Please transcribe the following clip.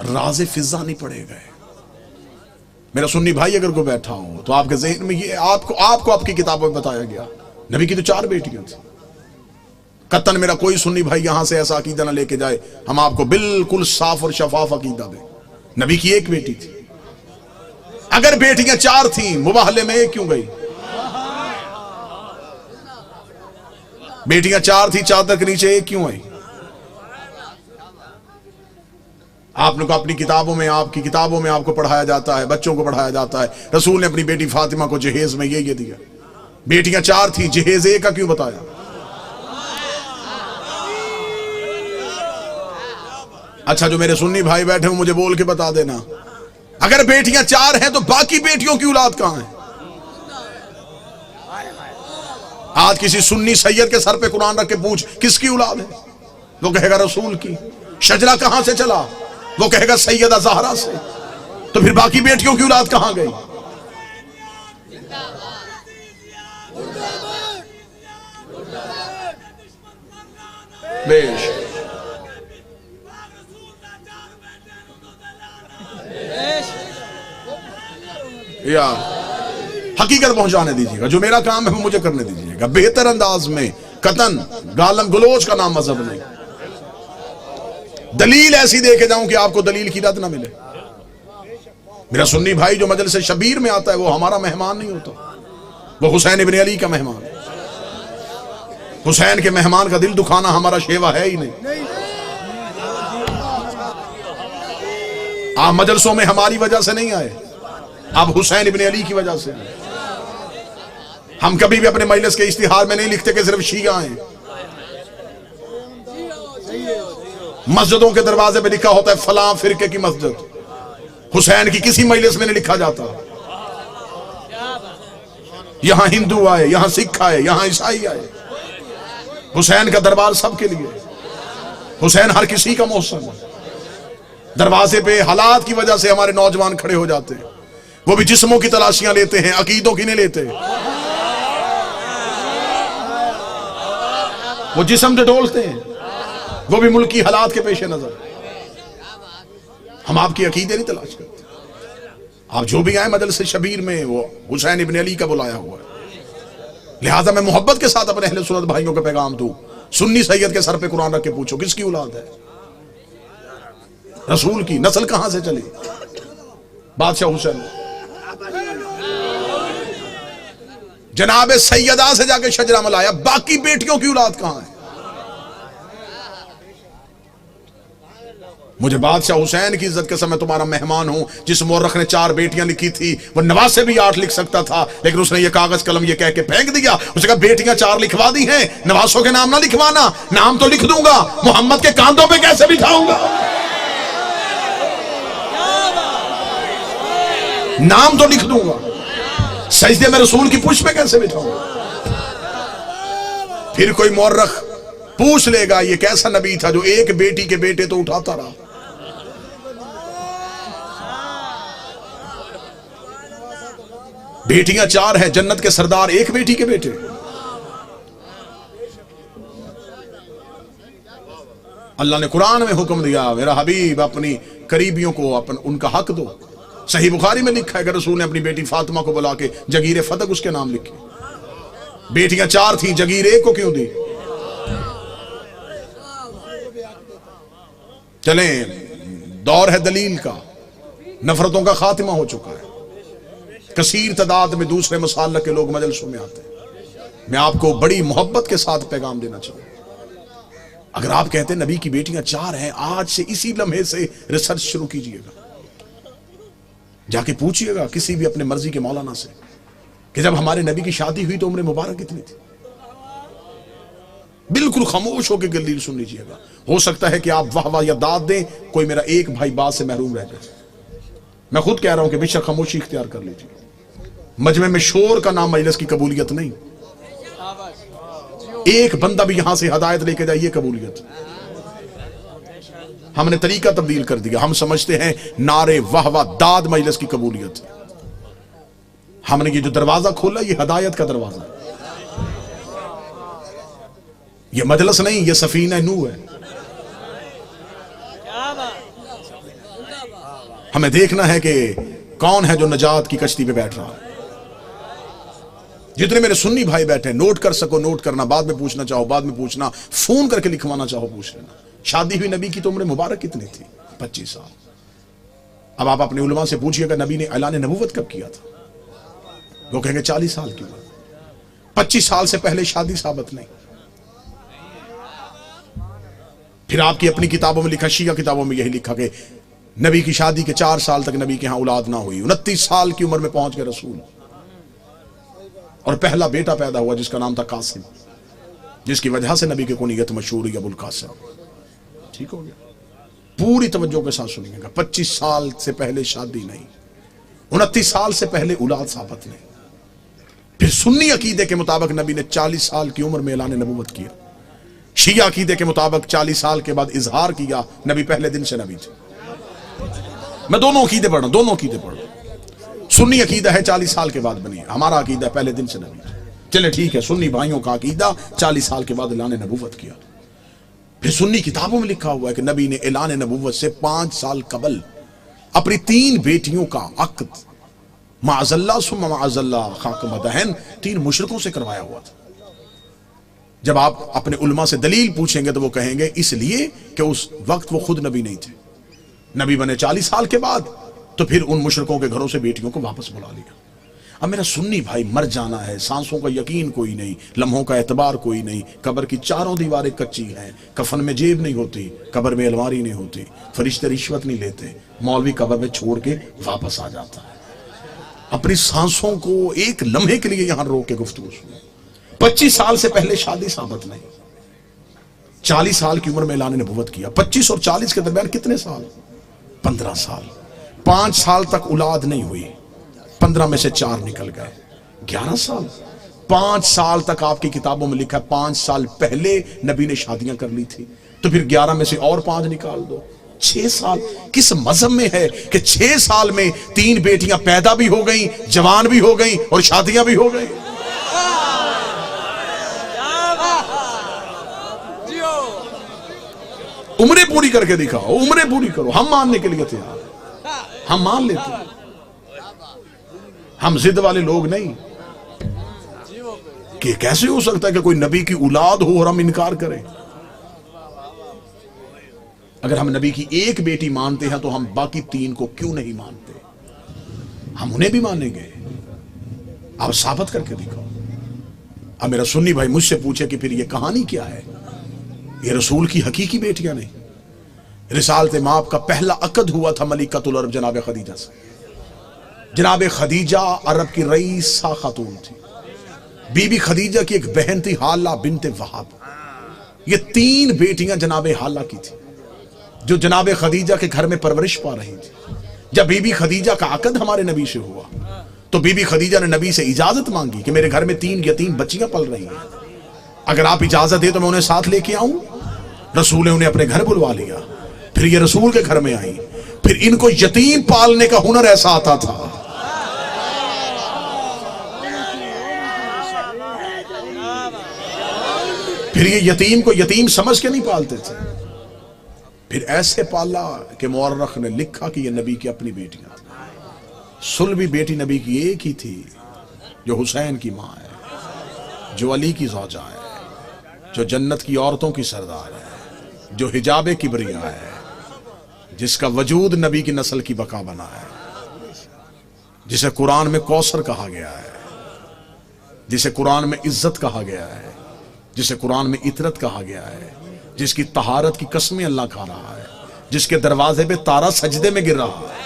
راز فضا نہیں پڑے گئے. میرا سنی بھائی اگر کوئی بیٹھا ہو تو آپ کے ذہن میں یہ آپ کو آپ کی کتابوں میں بتایا گیا نبی کی تو 4 بیٹیاں تھیں. قطن میرا کوئی سنی بھائی یہاں سے ایسا عقیدہ نہ لے کے جائے, ہم آپ کو بالکل صاف اور شفاف عقیدہ دیں. نبی کی 1 بیٹی تھی. اگر بیٹیاں 4 تھیں مباہلے میں 1 کیوں گئی؟ بیٹیاں 4 تھیں, چادر کے نیچے 1 کیوں آئی؟ آپ نے کو اپنی کتابوں میں, آپ کی کتابوں میں آپ کو پڑھایا جاتا ہے, بچوں کو پڑھایا جاتا ہے, رسول نے اپنی بیٹی فاطمہ کو جہیز میں یہ دیا. بیٹیاں 4 تھیں, جہیز 1 کا کیوں بتایا؟ اچھا جو میرے سنی بھائی بیٹھے ہوں مجھے بول کے بتا دینا, اگر بیٹیاں 4 ہیں تو باقی بیٹیوں کی اولاد کہاں ہے؟ آج کسی سنی سید کے سر پہ قرآن رکھ کے پوچھ کس کی اولاد ہے, وہ کہے گا رسول کی. شجرہ کہاں سے چلا؟ وہ کہے گا سیدہ زہرا سے. تو پھر باقی بیٹیوں کی اولاد کہاں گئی؟ بیش یا حقیقت پہنچانے دیجیے گا, جو میرا کام ہے وہ مجھے کرنے دیجیے گا بہتر انداز میں. قطن گالن گلوچ کا نام مذہب نہیں. دلیل ایسی دے کے جاؤں کہ آپ کو دلیل کی رد نہ ملے. میرا سنی بھائی جو مجلس شبیر میں آتا ہے وہ ہمارا مہمان نہیں ہوتا, وہ حسین ابن علی کا مہمان ہے. حسین کے مہمان کا دل دکھانا ہمارا شیوا ہے ہی نہیں. آپ مجلسوں میں ہماری وجہ سے نہیں آئے, آپ حسین ابن علی کی وجہ سے. ہم کبھی بھی اپنے مجلس کے اشتہار میں نہیں لکھتے کہ صرف شیعہ ہیں. مسجدوں کے دروازے پہ لکھا ہوتا ہے فلاں فرقے کی مسجد. حسین کی کسی مجلس میں نہیں لکھا جاتا یہاں ہندو آئے, یہاں سکھ آئے, یہاں عیسائی آئے. حسین کا دربار سب کے لیے. حسین ہر کسی کا محسن ہے. دروازے پہ حالات کی وجہ سے ہمارے نوجوان کھڑے ہو جاتے ہیں, وہ بھی جسموں کی تلاشیاں لیتے ہیں, عقیدوں کی نہیں لیتے. وہ جسم سے ڈولتے ہیں, وہ بھی ملکی حالات کے پیش نظر. ہم آپ کی عقیدے نہیں تلاش کرتے. آپ جو بھی آئے مجلس شبیر میں وہ حسین ابن علی کا بلایا ہوا ہے. لہٰذا میں محبت کے ساتھ اپنے اہل سنت بھائیوں کا پیغام دوں, سنی سید کے سر پہ قرآن رکھ کے پوچھو کس کی اولاد ہے؟ رسول کی. نسل کہاں سے چلی؟ بادشاہ حسین. جناب سیدہ سے جا کے شجرہ ملایا, باقی بیٹیوں کی اولاد کہاں ہے؟ مجھے بادشاہ حسین کی عزت کے سمے تمہارا مہمان ہوں. جس مورخ نے 4 بیٹیاں لکھی تھی وہ نواسے بھی 8 لکھ سکتا تھا, لیکن اس نے یہ کاغذ قلم یہ کہہ کے پھینک دیا. اس نے کہا بیٹیاں 4 لکھوا دی ہیں, نواسوں کے نام نہ لکھوانا. نام تو لکھ دوں گا, محمد کے کاندھوں پہ کیسے بٹھاؤں گا؟ نام تو لکھ دوں گا, سجدے میں رسول کی پشت پہ کیسے بٹھاؤں گا؟ پھر کوئی مورخ پوچھ لے گا یہ کیسا نبی تھا جو 1 بیٹی کے بیٹے تو اٹھاتا رہا. بیٹیاں 4 ہیں, جنت کے سردار 1 بیٹی کے بیٹے. اللہ نے قرآن میں حکم دیا میرا حبیب اپنی قریبیوں کو ان کا حق دو. صحیح بخاری میں لکھا ہے کہ رسول نے اپنی بیٹی فاطمہ کو بلا کے جگیر فتق اس کے نام لکھی. بیٹیاں 4 تھیں, جگیر 1 کو کیوں دی؟ چلیں, دور ہے دلیل کا, نفرتوں کا خاتمہ ہو چکا ہے. کثیر تعداد میں دوسرے مسالک کے لوگ مجلسوں میں آتے ہیں. میں آپ کو بڑی محبت کے ساتھ پیغام دینا چاہوں. اگر آپ کہتے ہیں نبی کی بیٹیاں 4 ہیں, آج سے اسی لمحے سے ریسرچ شروع کیجئے گا. جا کے پوچھئے گا کسی بھی اپنے مرضی کے مولانا سے کہ جب ہمارے نبی کی شادی ہوئی تو عمر مبارک کتنی تھی. بالکل خاموش ہو کے دلیل سن لیجئے گا. ہو سکتا ہے کہ آپ واہ واہ یا داد دیں, کوئی میرا 1 بھائی بات سے محروم رہ جائے. میں خود کہہ رہا ہوں کہ بے شک خاموشی اختیار کر لیجئے. مجمع میں شور کا نام مجلس کی قبولیت نہیں. ایک بندہ بھی یہاں سے ہدایت لے کے جائے یہ قبولیت. ہم نے طریقہ تبدیل کر دیا. ہم سمجھتے ہیں نعرے واہ واہ داد مجلس کی قبولیت. ہم نے یہ جو دروازہ کھولا یہ ہدایت کا دروازہ. یہ مجلس نہیں, یہ سفینہ نوح ہے. ہمیں دیکھنا ہے کہ کون ہے جو نجات کی کشتی پہ بیٹھ رہا ہے. جتنے میرے سنی بھائی بیٹھے ہیں، نوٹ کر سکو نوٹ کرنا، بعد میں پوچھنا چاہو بعد میں پوچھنا، فون کر کے لکھوانا چاہو پوچھ لینا. شادی ہوئی نبی کی تو عمر مبارک کتنی تھی؟ 25 سال. اب آپ اپنے علماء سے پوچھئے کہ نبی نے اعلان نبوت کب کیا تھا؟ وہ کہیں گے 40 سال کی عمر. 25 سال سے پہلے شادی ثابت نہیں. پھر آپ کی اپنی کتابوں میں لکھا، شیعہ کتابوں میں یہی لکھا کہ نبی کی شادی کے 4 سال تک نبی کے ہاں اولاد نہ ہوئی. 29 سال کی عمر میں پہنچ گئے رسول، اور پہلا بیٹا پیدا ہوا جس کا نام تھا قاسم، جس کی وجہ سے نبی کی کنیت مشہور ہوئی ابو القاسم. ٹھیک ہو گیا؟ پوری توجہ کے ساتھ سنیے گا. 25 سال سے پہلے شادی نہیں، 29 سال سے پہلے اولاد ثابت نہیں. پھر سنی عقیدے کے مطابق نبی نے 40 سال کی عمر میں اعلان نبوت کیا. شیعہ عقیدے کے مطابق 40 سال کے بعد اظہار کیا. نبی پہلے دن سے نبی تھے. میں دونوں عقیدے پڑھ رہا ہوں، دونوں عقیدے پڑھ رہا ہوں. سنی عقیدہ ہے 40 سال کے بعد بنی ہے، ہمارا عقیدہ ہے پہلے دن سے نبی. چلے ٹھیک ہے، سنی بھائیوں کا عقیدہ 40 سال کے بعد اعلان نبوت کیا. پھر سنی کتابوں میں لکھا ہوا ہے کہ نبی نے اعلان نبوت سے 5 سال قبل اپنی 3 بیٹیوں کا عقد معاذ اللہ ثم معاذ اللہ خاک مدہن 3 مشرکوں سے کروایا ہوا تھا. جب آپ اپنے علماء سے دلیل پوچھیں گے تو وہ کہیں گے اس لیے کہ اس وقت وہ خود نبی نہیں تھے، نبی بنے 40 سال کے بعد، تو پھر ان مشرکوں کے گھروں سے بیٹیوں کو واپس بلا لیا. اب میرا سنی بھائی مر جانا ہے، سانسوں کا یقین کوئی نہیں، لمحوں کا اعتبار کوئی نہیں، قبر کی 4 دیواریں کچی ہیں، کفن میں جیب نہیں ہوتی، قبر میں الماری نہیں ہوتی، فرشتے رشوت نہیں لیتے، مولوی قبر میں چھوڑ کے واپس آ جاتا ہے. اپنی سانسوں کو ایک لمحے کے لیے یہاں روک کے گفتگو سنو. 25 سال سے پہلے شادی ثابت نہیں، 40 سال کی عمر میں اعلان نبوت کیا. 25 اور 40 کے درمیان کتنے سال؟ 15 سال. 5 سال تک اولاد نہیں ہوئی، 15 میں سے 4 نکل گئے، 11 سال. 5 سال تک آپ کی کتابوں میں لکھا ہے 5 سال پہلے نبی نے شادیاں کر لی تھی، تو پھر 11 میں سے اور 5 نکال دو، 6 سال. کس مذہب میں ہے کہ 6 سال میں 3 بیٹیاں پیدا بھی ہو گئیں، جوان بھی ہو گئیں اور شادیاں بھی ہو گئیں؟ عمریں پوری کر کے دکھاؤ، عمریں پوری کرو، ہم ماننے کے لیے تیار، ہم مان لیتے ہیں. ہم ضد والے لوگ نہیں کہ کیسے ہو سکتا ہے کہ کوئی نبی کی اولاد ہو اور ہم انکار کریں. اگر ہم نبی کی ایک بیٹی مانتے ہیں تو ہم باقی 3 کو کیوں نہیں مانتے؟ ہم انہیں بھی مانیں گے. آپ ثابت کر کے دکھاؤ. اب میرا سنی بھائی مجھ سے پوچھے کہ پھر یہ کہانی کیا ہے؟ یہ رسول کی حقیقی بیٹیاں نہیں. رسالت مآب کا پہلا عقد ہوا تھا ملکۃ العرب جناب خدیجہ سے. جناب خدیجہ عرب کی رئیسہ خاتون تھی. بی بی خدیجہ کی ایک بہن تھی حالہ بنت وہب. یہ 3 بیٹیاں جناب حالہ کی تھی جو جناب خدیجہ کے گھر میں پرورش پا رہی تھی. جب بی بی خدیجہ کا عقد ہمارے نبی سے ہوا تو بی بی خدیجہ نے نبی سے اجازت مانگی کہ میرے گھر میں 3 یتیم بچیاں پل رہی ہیں، اگر آپ اجازت دے تو میں انہیں ساتھ لے کے آؤں. رسول نے انہیں اپنے گھر بلوا لیا. پھر یہ رسول کے گھر میں آئی. پھر ان کو یتیم پالنے کا ہنر ایسا آتا تھا. پھر یہ یتیم کو یتیم سمجھ کے نہیں پالتے تھے، پھر ایسے پالا کہ مورخ نے لکھا کہ یہ نبی کی اپنی بیٹیاں تھیں. سلبی بیٹی نبی کی ایک ہی تھی جو حسین کی ماں ہے، جو علی کی زوجہ ہے، جو جنت کی عورتوں کی سردار ہے، جو حجاب کبریا ہے، جس کا وجود نبی کی نسل کی بقا بنا ہے، جسے قرآن میں کوثر کہا گیا ہے، جسے قرآن میں عزت کہا گیا ہے، جسے قرآن میں عطرت کہا گیا ہے، جس کی طہارت کی قسمیں اللہ کھا رہا ہے، جس کے دروازے پہ تارا سجدے میں گر رہا ہے.